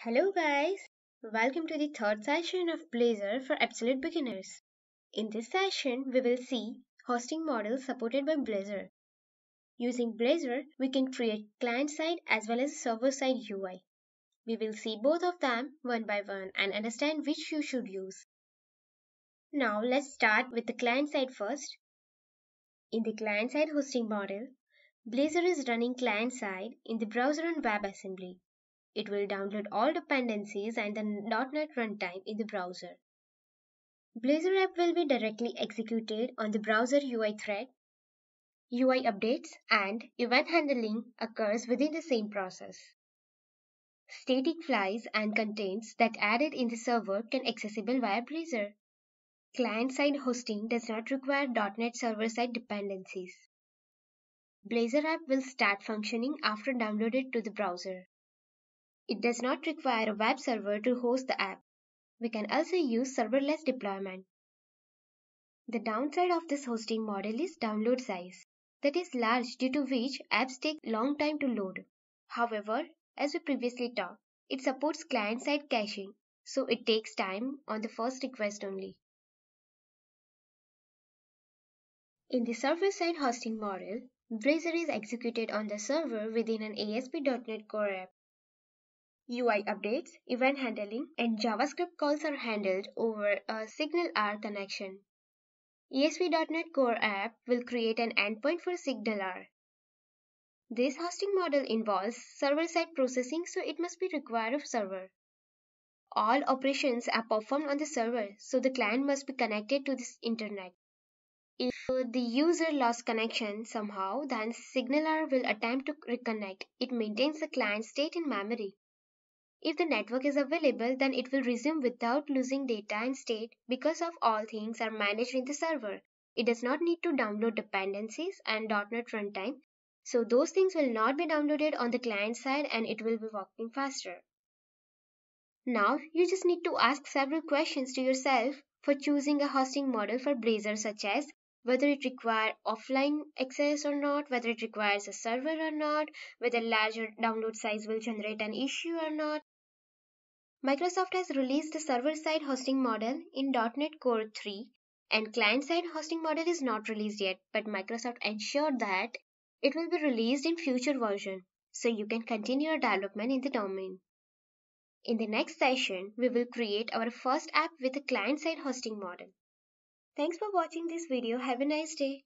Hello guys, welcome to the third session of Blazor for absolute beginners. In this session, we will see hosting models supported by Blazor. Using Blazor, we can create client-side as well as server-side UI. We will see both of them one by one and understand which you should use. Now let's start with the client-side first. In the client-side hosting model, Blazor is running client-side in the browser on WebAssembly. It will download all dependencies and the .NET runtime in the browser. Blazor app will be directly executed on the browser UI thread. UI updates and event handling occurs within the same process. Static files and contents that added in the server can accessible via Blazor. Client-side hosting does not require .NET server-side dependencies. Blazor app will start functioning after downloaded to the browser. It does not require a web server to host the app. We can also use serverless deployment. The downside of this hosting model is download size, that is large, due to which apps take long time to load. However, as we previously talked, it supports client-side caching, so it takes time on the first request only. In the server-side hosting model, Blazor is executed on the server within an ASP.NET Core app. UI updates, event handling, and JavaScript calls are handled over a SignalR connection. ASP.NET Core app will create an endpoint for SignalR. This hosting model involves server-side processing, so it must be required of server. All operations are performed on the server, so the client must be connected to this internet. If the user lost connection somehow, then SignalR will attempt to reconnect. It maintains the client state in memory. If the network is available, then it will resume without losing data and state because of all things are managed in the server. It does not need to download dependencies and .NET runtime, so those things will not be downloaded on the client side and it will be working faster. Now you just need to ask several questions to yourself for choosing a hosting model for Blazor, such as whether it requires offline access or not, whether it requires a server or not, whether larger download size will generate an issue or not. Microsoft has released the server-side hosting model in .NET Core 3 and client-side hosting model is not released yet, but Microsoft ensured that it will be released in future version, so you can continue your development in the domain. In the next session, we will create our first app with a client-side hosting model. Thanks for watching this video. Have a nice day.